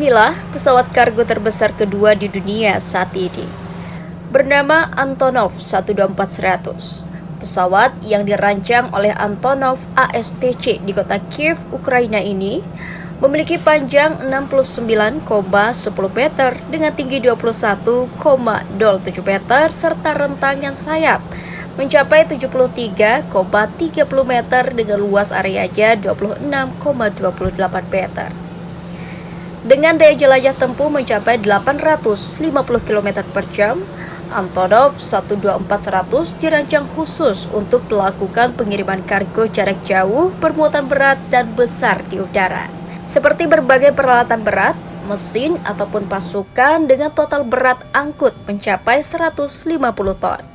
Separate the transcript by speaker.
Speaker 1: Inilah pesawat kargo terbesar kedua di dunia saat ini. Bernama Antonov 124-100. Pesawat yang dirancang oleh Antonov ASTC di kota Kiev, Ukraina ini memiliki panjang 69,10 meter dengan tinggi 21,07 meter serta rentangan sayap mencapai 73,30 meter dengan luas areanya 26,28 meter. Dengan daya jelajah tempuh mencapai 850 km per jam, Antonov 124-100 dirancang khusus untuk melakukan pengiriman kargo jarak jauh, bermuatan berat dan besar di udara, seperti berbagai peralatan berat, mesin ataupun pasukan dengan total berat angkut mencapai 150 ton.